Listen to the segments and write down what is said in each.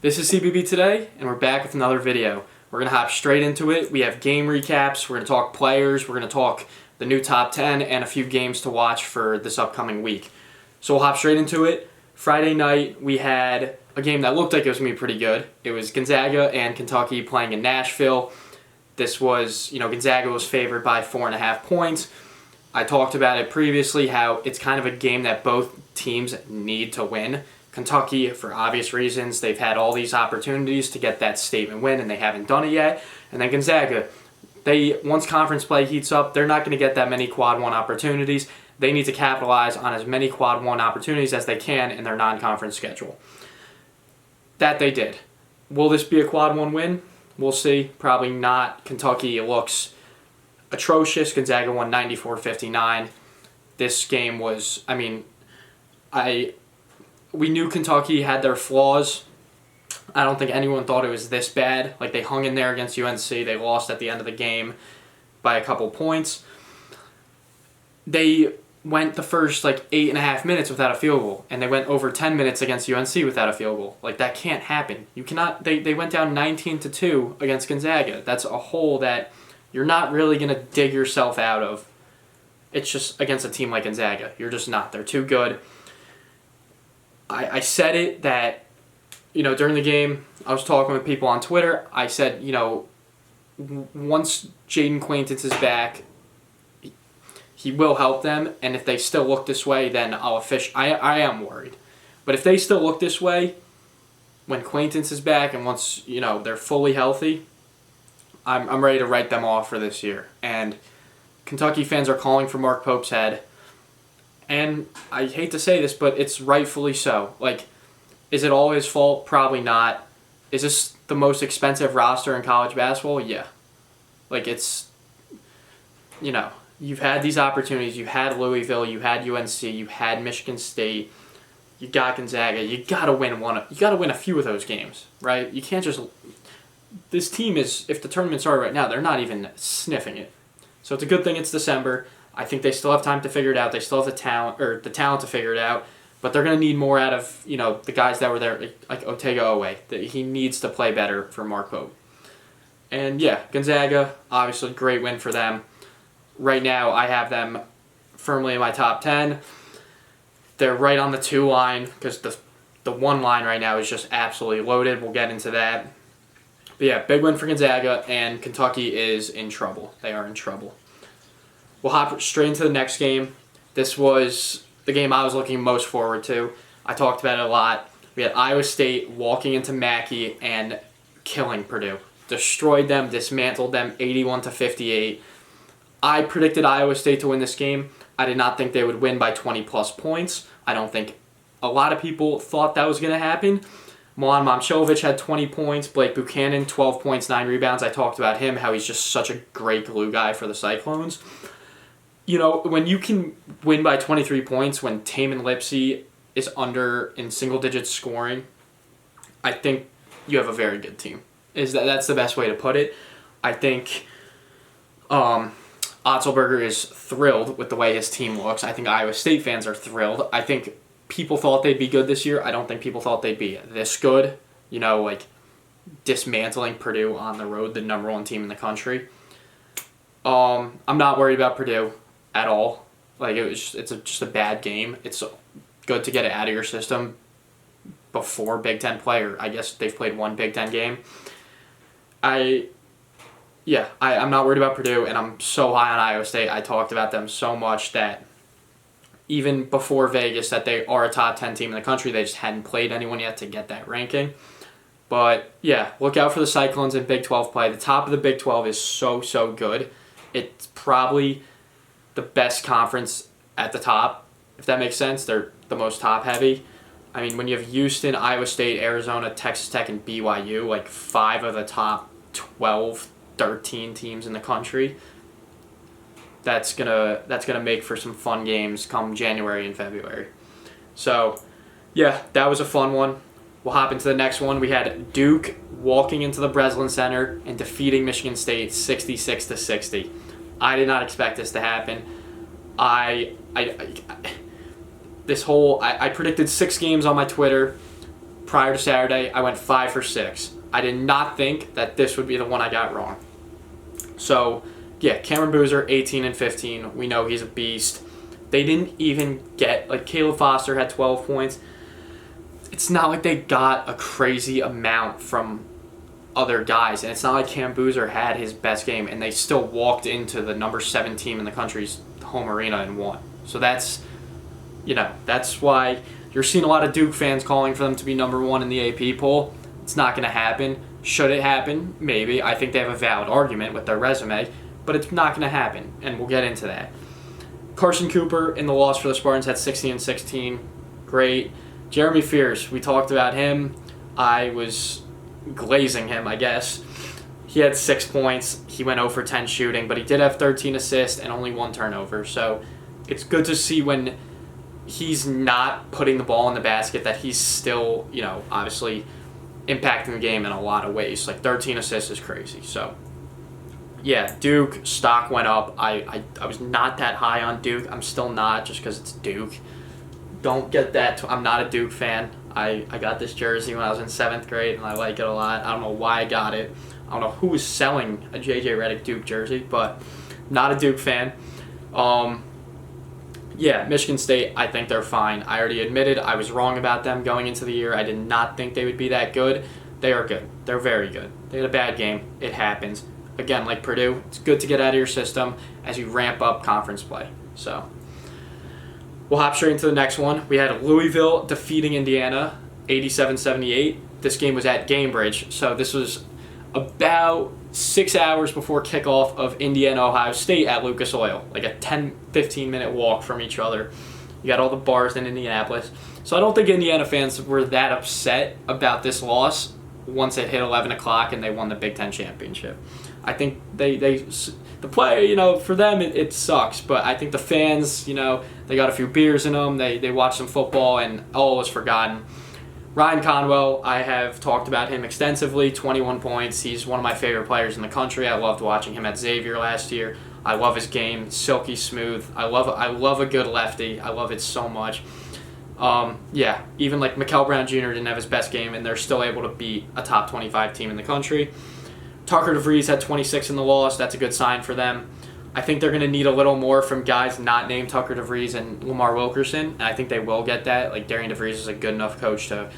This is CBB Today, and we're back with another video. We're going to hop straight into it. We have game recaps, we're going to talk players, we're going to talk the new top 10, and a few games to watch for this upcoming week. So we'll hop straight into it. Friday night, we had a game that looked like it was going to be pretty good. It was Gonzaga and Kentucky playing in Nashville. This was, Gonzaga was favored by 4.5 points. I talked about it previously, how it's kind of a game that both teams need to win. Kentucky, for obvious reasons, they've had all these opportunities to get that statement win, and they haven't done it yet. And then Gonzaga, once conference play heats up, they're not going to get that many quad one opportunities. They need to capitalize on as many quad one opportunities as they can in their non-conference schedule. That they did. Will this be a quad one win? We'll see. Probably not. Kentucky looks atrocious. Gonzaga won 94-59. This game was, we knew Kentucky had their flaws. I don't think anyone thought it was this bad. Like, they hung in there against UNC. They lost at the end of the game by a couple points. They went the first, 8.5 minutes without a field goal, and they went over 10 minutes against UNC without a field goal. That can't happen. You cannot. They went down 19-2 against Gonzaga. That's a hole that you're not really going to dig yourself out of. It's just against a team like Gonzaga. You're just not. They're too good. I said it that, during the game, I was talking with people on Twitter. I said, once Jaden Quaintance is back, he will help them. And if they still look this way, then I am worried. But if they still look this way, when Quaintance is back and once, they're fully healthy, I'm ready to write them off for this year. And Kentucky fans are calling for Mark Pope's head. And I hate to say this, but it's rightfully so. Is it all his fault? Probably not. Is this the most expensive roster in college basketball? Yeah. You've had these opportunities. You had Louisville. You had UNC. You had Michigan State. You got Gonzaga. You gotta win one. You gotta win a few of those games, right? You can't just. This team is, if the tournament started right now, they're not even sniffing it. So it's a good thing it's December. I think they still have time to figure it out. They still have the talent to figure it out. But they're going to need more out of, the guys that were there, like Otega Owe. He needs to play better for Mark Pope. And yeah, Gonzaga, obviously great win for them. Right now, I have them firmly in my top 10. They're right on the 2 line because the 1 line right now is just absolutely loaded. We'll get into that. But yeah, big win for Gonzaga, and Kentucky is in trouble. They are in trouble. We'll hop straight into the next game. This was the game I was looking most forward to. I talked about it a lot. We had Iowa State walking into Mackey and killing Purdue. Destroyed them, dismantled them, 81-58. I predicted Iowa State to win this game. I did not think they would win by 20-plus points. I don't think a lot of people thought that was going to happen. Milan Momcilovic had 20 points. Blake Buchanan, 12 points, 9 rebounds. I talked about him, how he's just such a great glue guy for the Cyclones. When you can win by 23 points when Taman Lipsey is under in single digits scoring, I think you have a very good team. That's the best way to put it. I think Otzelberger is thrilled with the way his team looks. I think Iowa State fans are thrilled. I think people thought they'd be good this year. I don't think people thought they'd be this good. Dismantling Purdue on the road, the number 1 team in the country. I'm not worried about Purdue at all. It's just a bad game. It's good to get it out of your system before Big Ten play, or I guess they've played 1 Big Ten game. I'm not worried about Purdue, and I'm so high on Iowa State. I talked about them so much that even before Vegas, that they are a top 10 team in the country. They just hadn't played anyone yet to get that ranking. But yeah, look out for the Cyclones in Big 12 play. The top of the Big 12 is so good. It's probably the best conference at the top, if that makes sense. They're the most top-heavy. When you have Houston, Iowa State, Arizona, Texas Tech, and BYU, 5 of the top 12, 13 teams in the country, that's gonna make for some fun games come January and February. So, yeah, that was a fun one. We'll hop into the next one. We had Duke walking into the Breslin Center and defeating Michigan State 66-60. I did not expect this to happen. I predicted 6 games on my Twitter prior to Saturday, I went 5 for 6. I did not think that this would be the one I got wrong. So, yeah, Cameron Boozer, 18 and 15. We know he's a beast. They didn't even get, like, Caleb Foster had 12 points. It's not like they got a crazy amount from other guys, and it's not like Cam Boozer had his best game, and they still walked into the number 7 team in the country's home arena and won. So that's why you're seeing a lot of Duke fans calling for them to be number 1 in the AP poll. It's not going to happen. Should it happen? Maybe. I think they have a valid argument with their resume, but it's not going to happen, and we'll get into that. Carson Cooper in the loss for the Spartans had 16 and 16. Great. Jeremy Fears, we talked about him. I was glazing him, I guess. He had 6 points. He went 0 for 10 shooting, but he did have 13 assists and only 1 turnover. So it's good to see when he's not putting the ball in the basket that he's still, obviously impacting the game in a lot of ways. Like 13 assists is crazy. So, yeah, Duke stock went up. I was not that high on Duke. I'm still not, just because it's Duke. Don't get that. I'm not a Duke fan. I got this jersey when I was in 7th grade, and I like it a lot. I don't know why I got it. I don't know who was selling a J.J. Redick Duke jersey, but not a Duke fan. Yeah, Michigan State, I think they're fine. I already admitted I was wrong about them going into the year. I did not think they would be that good. They are good. They're very good. They had a bad game. It happens. Again, like Purdue, it's good to get out of your system as you ramp up conference play. So we'll hop straight into the next one. We had Louisville defeating Indiana 87-78. This game was at Gamebridge, so this was about 6 hours before kickoff of Indiana-Ohio State at Lucas Oil, like a 10-15 minute walk from each other. You got all the bars in Indianapolis. So I don't think Indiana fans were that upset about this loss once it hit 11 o'clock and they won the Big Ten championship. I think the play, for them it sucks, but I think the fans, they got a few beers in them, they watched some football, and all was forgotten. Ryan Conwell, I have talked about him extensively, 21 points. He's one of my favorite players in the country. I loved watching him at Xavier last year. I love his game, silky smooth. I love a good lefty. I love it so much. Even like Mikal Brown Jr. didn't have his best game, and they're still able to beat a top 25 team in the country. Tucker DeVries had 26 in the loss. That's a good sign for them. I think they're going to need a little more from guys not named Tucker DeVries and Lamar Wilkerson, and I think they will get that. Like, Darian DeVries is a good enough coach to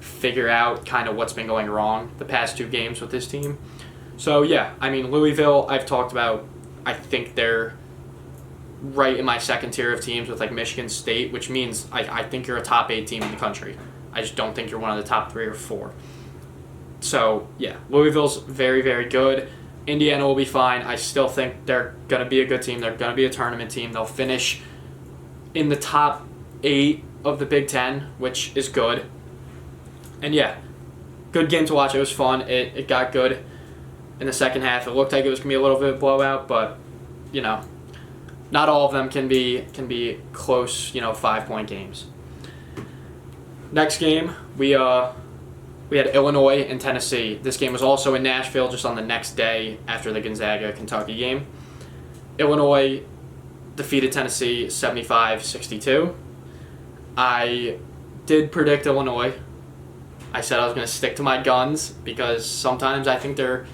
figure out kind of what's been going wrong the past 2 games with this team. So, yeah, Louisville, I've talked about, I think they're right in my second tier of teams with, like, Michigan State, which means I think you're a top 8 team in the country. I just don't think you're one of the top 3 or 4. So, yeah, Louisville's very, very good. Indiana will be fine. I still think they're going to be a good team. They're going to be a tournament team. They'll finish in the top 8 of the Big Ten, which is good. And, yeah, good game to watch. It was fun. It got good in the second half. It looked like it was going to be a little bit of a blowout, but, not all of them can be close, 5-point games. Next game, we had Illinois and Tennessee. This game was also in Nashville, just on the next day after the Gonzaga-Kentucky game. Illinois defeated Tennessee 75-62. I did predict Illinois. I said I was going to stick to my guns because sometimes I think they're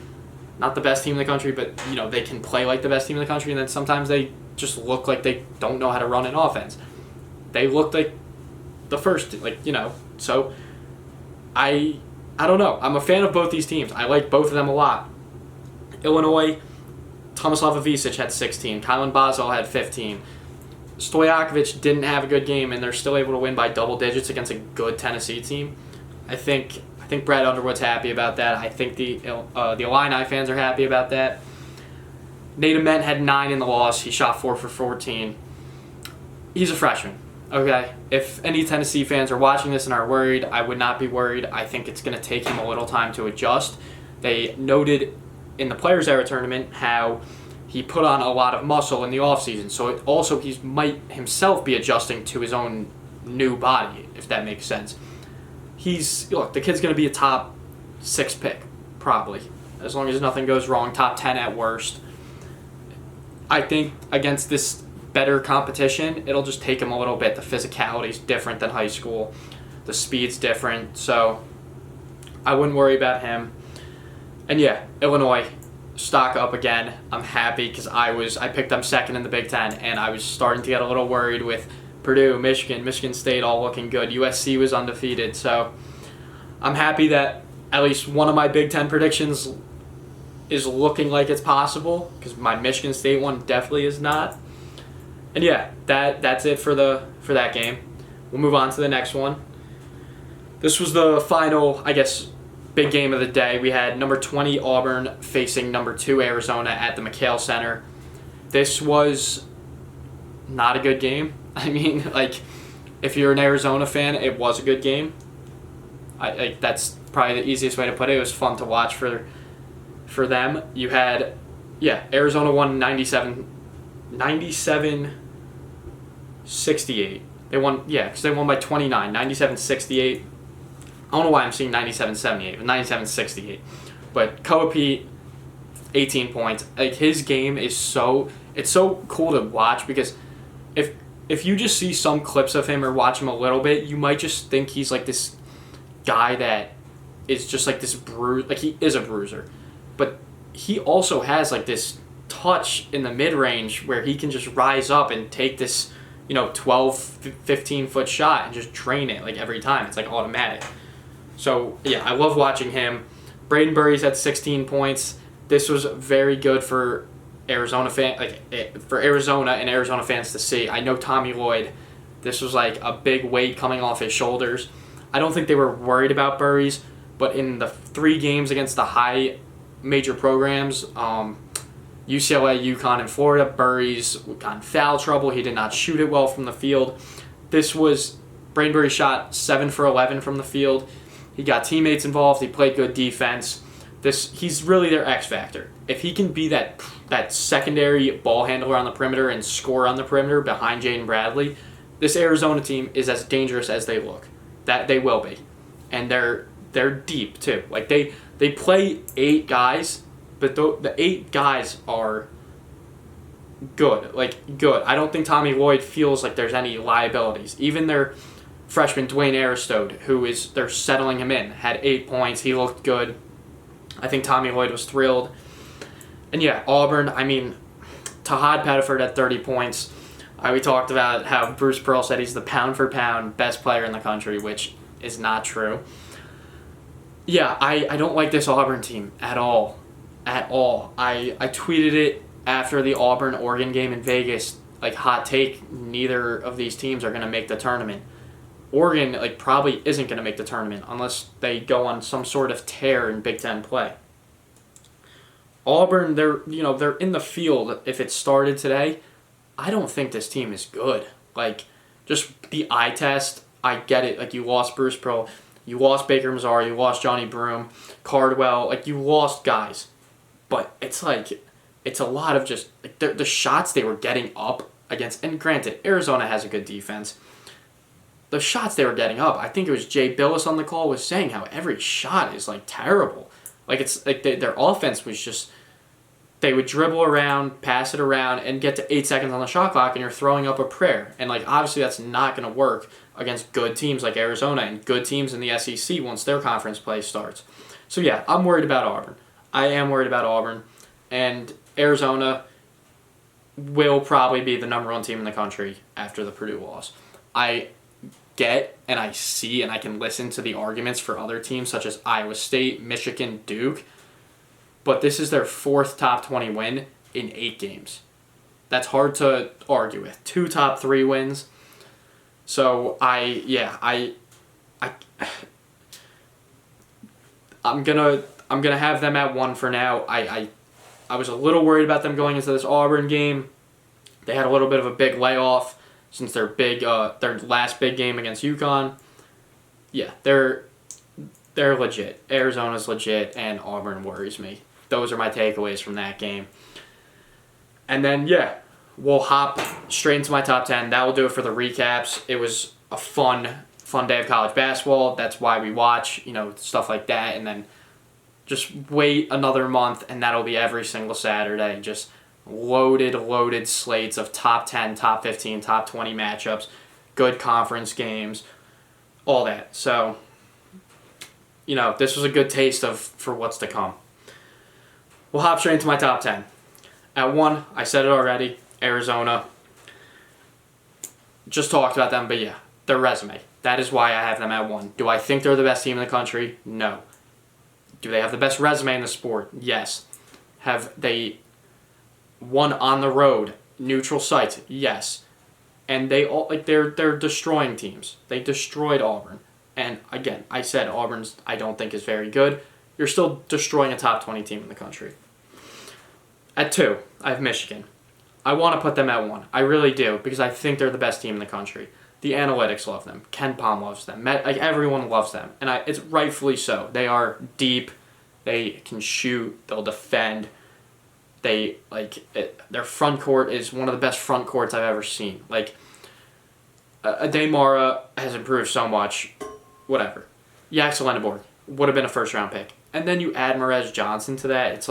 not the best team in the country, but they can play like the best team in the country, and then sometimes they just look like they don't know how to run an offense. They looked like the first, so I don't know. I'm a fan of both these teams. I like both of them a lot. Illinois, Tomislav Ivisic had 16. Kylan Boswell had 15. Stojakovic didn't have a good game, and they're still able to win by double digits against a good Tennessee team. I think Brad Underwood's happy about that. I think the Illini fans are happy about that. Nate Ament had 9 in the loss. He shot 4 for 14. He's a freshman. Okay, if any Tennessee fans are watching this and are worried, I would not be worried. I think it's going to take him a little time to adjust. They noted in the Players Era tournament how he put on a lot of muscle in the offseason, so he might himself be adjusting to his own new body, if that makes sense. The kid's going to be a top 6 pick, probably, as long as nothing goes wrong, top 10 at worst. I think against this better competition, it'll just take him a little bit. The physicality is different than high school. The speed's different, so I wouldn't worry about him. And yeah, Illinois, stock up again. I'm happy because I picked them second in the Big Ten, and I was starting to get a little worried with Purdue, Michigan State all looking good. USC was undefeated, so I'm happy that at least one of my Big Ten predictions is looking like it's possible, because my Michigan State one definitely is not. And yeah, that's it for that game. We'll move on to the next one. This was the final, I guess, big game of the day. We had number 20 Auburn facing number 2 Arizona at the McHale Center. This was not a good game. I mean, like, if you're an Arizona fan, it was a good game. That's probably the easiest way to put it. It was fun to watch for them. You had, Arizona won 97-68. They won, because they won by 29, 97-68. I don't know why I'm seeing 97-78, but 97-68. But Koa Pete, 18 points. Like, his game is it's so cool to watch, because if you just see some clips of him or watch him a little bit, you might just think he's like this guy that is just like this like he is a bruiser. But he also has like this touch in the mid-range where he can just rise up and take this, 12, 15-foot shot and just drain it like every time. It's like automatic. So, yeah, I love watching him. Braden Burry's at 16 points. This was very good for Arizona and Arizona fans to see. I know Tommy Lloyd, this was like a big weight coming off his shoulders. I don't think they were worried about Burry's, but in the 3 games against the high major programs, UCLA, UConn, and Florida, Burry's got in foul trouble. He did not shoot it well from the field. Braden Burry shot 7 for 11 from the field. He got teammates involved. He played good defense. He's really their X factor. If he can be that secondary ball handler on the perimeter and score on the perimeter behind Jaden Bradley, this Arizona team is as dangerous as they look. That they will be, and they're deep too. Like they play 8 guys, but the 8 guys are good. Like good. I don't think Tommy Lloyd feels like there's any liabilities. Even their freshman Dwayne Aristote, they're settling him in, had 8 points. He looked good. I think Tommy Lloyd was thrilled. And yeah, Auburn, I mean, Tahad Pettiford had 30 points. We talked about how Bruce Pearl said he's the pound-for-pound best player in the country, which is not true. Yeah, I don't like this Auburn team at all. At all. I tweeted it after the Auburn-Oregon game in Vegas, like, hot take, neither of these teams are going to make the tournament. Oregon probably isn't going to make the tournament unless they go on some sort of tear in Big Ten play. Auburn, they're in the field. If it started today, I don't think this team is good. Like, just the eye test, I get it. Like, you lost Bruce Pearl, you lost Baker Mazar, you lost Johnny Broome, Cardwell. Like, you lost guys, but it's a lot of just the shots they were getting up against. And granted, Arizona has a good defense. The shots they were getting up, I think it was Jay Billis on the call was saying how every shot is terrible. Like, it's like their offense was just, they would dribble around, pass it around, and get to 8 seconds on the shot clock, and you're throwing up a prayer. And obviously that's not going to work against good teams like Arizona and good teams in the SEC once their conference play starts. So yeah, I'm worried about Auburn. I am worried about Auburn, and Arizona will probably be the number 1 team in the country after the Purdue loss. I get and I see and I can listen to the arguments for other teams such as Iowa State, Michigan, Duke, but this is their 4th top 20 win in 8 games. That's hard to argue with. 2 top 3 wins. So I'm gonna have them at 1 for now. I was a little worried about them going into this Auburn game. They had a little bit of a big layoff since their last big game against UConn. Yeah, they're legit. Arizona's legit, and Auburn worries me. Those are my takeaways from that game. And then, we'll hop straight into my top 10. That will do it for the recaps. It was a fun day of college basketball. That's why we watch, stuff like that. And then just wait another month, and that'll be every single Saturday. Just loaded slates of top 10, top 15, top 20 matchups, good conference games, all that. So, this was a good taste for what's to come. We'll hop straight into my top 10. At 1, I said it already, Arizona. Just talked about them, but yeah, their resume. That is why I have them at 1. Do I think they're the best team in the country? No. Do they have the best resume in the sport? Yes. Have they won on the road, neutral sites? Yes. And they're destroying teams. They destroyed Auburn. And again, I said Auburn's I don't think is very good. You're still destroying a top 20 team in the country. At 2, I have Michigan. I want to put them at 1. I really do, because I think they're the best team in the country. The analytics love them. Ken Palm loves them. Everyone loves them. And it's rightfully so. They are deep. They can shoot. They'll defend. Their front court is one of the best front courts I've ever seen. Ademara has improved so much. Whatever. Yaxel Lenneborg would have been a first-round pick. And then you add Merez Johnson to that. It's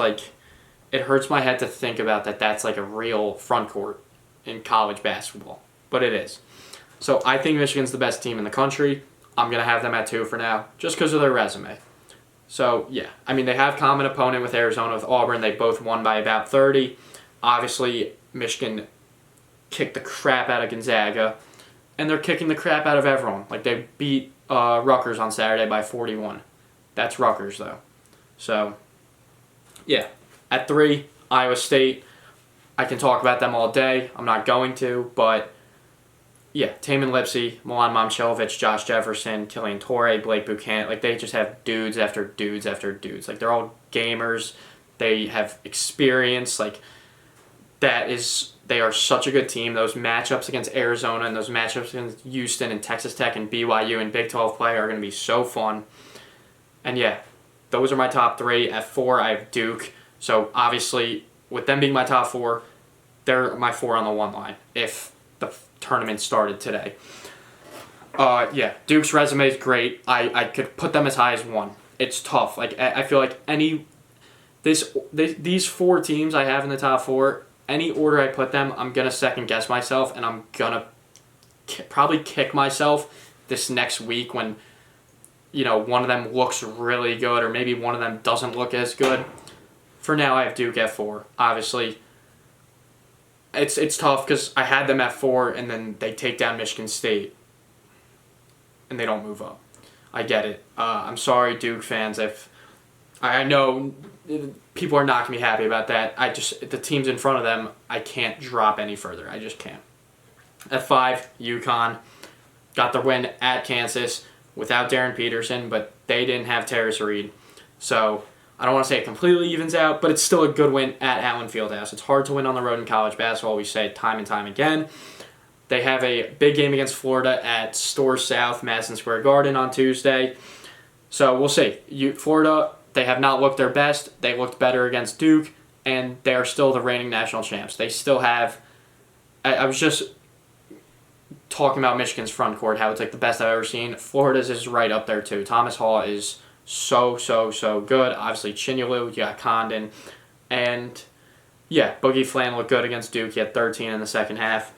it hurts my head to think about that. That's a real front court in college basketball. But it is. So I think Michigan's the best team in the country. I'm going to have them at 2 for now, just because of their resume. So, yeah. They have common opponent with Arizona, with Auburn. They both won by about 30. Obviously, Michigan kicked the crap out of Gonzaga. And they're kicking the crap out of everyone. They beat Rutgers on Saturday by 41. That's Rutgers, though. So, yeah. At 3, Iowa State. I can talk about them all day. I'm not going to, but yeah, Taman Lipsey, Milan Momcilovic, Josh Jefferson, Killian Torrey, Blake Buchanan. They just have dudes after dudes after dudes. They're all gamers. They have experience. They are such a good team. Those matchups against Arizona and those matchups against Houston and Texas Tech and BYU and Big 12 play are going to be so fun. And yeah, those are my top 3. At 4, I have Duke. So obviously, with them being my top 4, they're my 4 on the 1 line if the tournament started today. Yeah, Duke's resume is great. I could put them as high as 1. It's tough. I feel like these 4 teams I have in the top 4, any order I put them, I'm gonna second guess myself, and I'm gonna probably kick myself this next week when one of them looks really good, or maybe one of them doesn't look as good. For now, I have Duke at 4. Obviously, it's tough because I had them at 4, and then they take down Michigan State, and they don't move up. I get it. I'm sorry, Duke fans. If I know people are not going to be happy about that. The teams in front of them, I can't drop any further. I just can't. At 5, UConn got the win at Kansas without Darren Peterson, but they didn't have Terrace Reed. So I don't want to say it completely evens out, but it's still a good win at Allen Fieldhouse. It's hard to win on the road in college basketball. We say it time and time again. They have a big game against Florida at Store South, Madison Square Garden on Tuesday. So we'll see. Florida, they have not looked their best. They looked better against Duke, and they are still the reigning national champs. They still have... I was just talking about Michigan's front court, how it's the best I've ever seen. Florida's is right up there, too. Thomas Hall is so good. Obviously, Chinyelu, you got Condon. And, yeah, Boogie Flan looked good against Duke. He had 13 in the second half.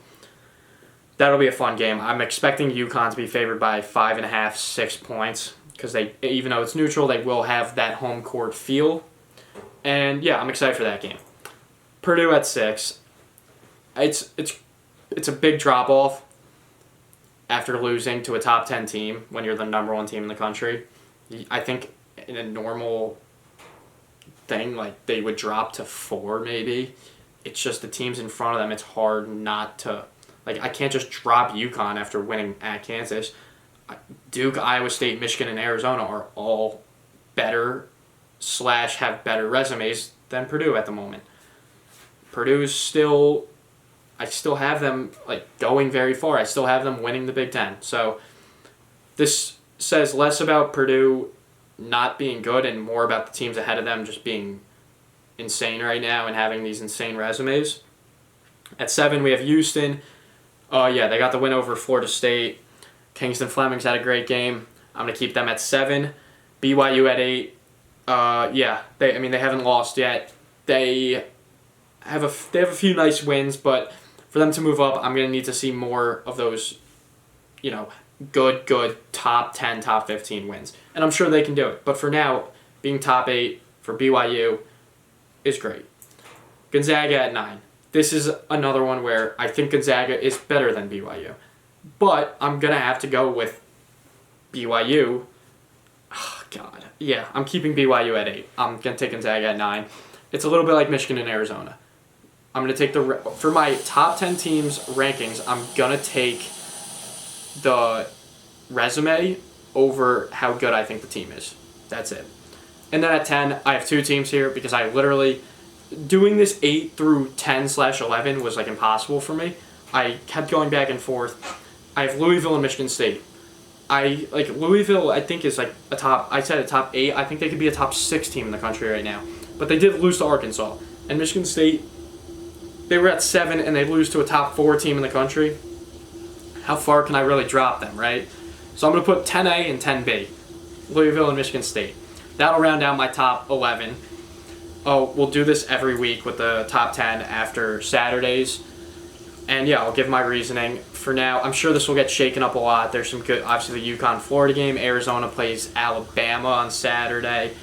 That'll be a fun game. I'm expecting UConn to be favored by 5.5, 6 points. Because even though it's neutral, they will have that home court feel. And, yeah, I'm excited for that game. Purdue at 6. It's a big drop-off after losing to a top 10 team when you're the number 1 team in the country. I think in a normal thing, they would drop to 4 maybe. It's just the teams in front of them, it's hard not to... I can't just drop UConn after winning at Kansas. Duke, Iowa State, Michigan, and Arizona are all better / have better resumes than Purdue at the moment. Purdue's still... I still have them going very far. I still have them winning the Big Ten. So this says less about Purdue not being good and more about the teams ahead of them just being insane right now and having these insane resumes. At 7, we have Houston. Yeah, they got the win over Florida State. Kingston Fleming's had a great game. I'm going to keep them at 7. BYU at 8. Yeah, they haven't lost yet. They have a few nice wins, but for them to move up, I'm going to need to see more of those, good top 10, top 15 wins. And I'm sure they can do it. But for now, being top 8 for BYU is great. Gonzaga at 9. This is another one where I think Gonzaga is better than BYU. But I'm going to have to go with BYU. Oh, God. Yeah, I'm keeping BYU at 8. I'm going to take Gonzaga at 9. It's a little bit like Michigan and Arizona. I'm going to take for my top 10 teams rankings, I'm going to take the resume over how good I think the team is. That's it. And then at 10, I have 2 teams here because I literally, doing this 8 through 10/11 was like impossible for me. I kept going back and forth. I have Louisville and Michigan State. Louisville, I think, is like a top 8. I think they could be a top 6 team in the country right now. But they did lose to Arkansas. And Michigan State, they were at 7 and they lose to a top 4 team in the country. How far can I really drop them, right? So I'm going to put 10A and 10B, Louisville and Michigan State. That'll round out my top 11. Oh, we'll do this every week with the top 10 after Saturdays. And yeah, I'll give my reasoning. For now, I'm sure this will get shaken up a lot. There's some good, obviously the UConn-Florida game. Arizona plays Alabama on Saturday.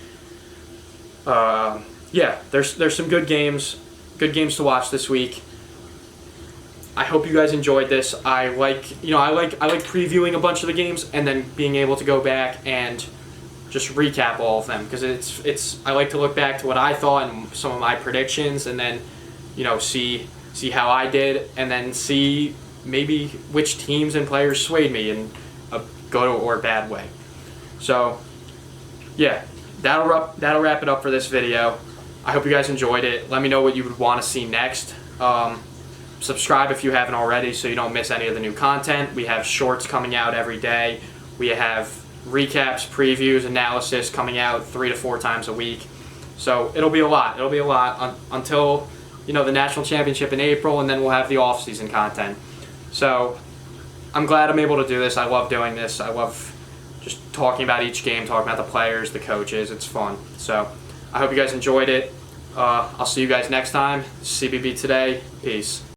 Yeah, there's some good games to watch this week. I hope you guys enjoyed this. I like previewing a bunch of the games and then being able to go back and just recap all of them because I like to look back to what I thought and some of my predictions and then see how I did and then see maybe which teams and players swayed me in a good or bad way. So yeah, that'll wrap it up for this video. I hope you guys enjoyed it. Let me know what you would want to see next. Subscribe if you haven't already so you don't miss any of the new content. We have shorts coming out every day. We have recaps, previews, analysis coming out 3 to 4 times a week. So it'll be a lot. It'll be a lot until the national championship in April, and then we'll have the off-season content. So I'm glad I'm able to do this. I love doing this. I love just talking about each game, talking about the players, the coaches. It's fun. So I hope you guys enjoyed it. I'll see you guys next time. CBB Today. Peace.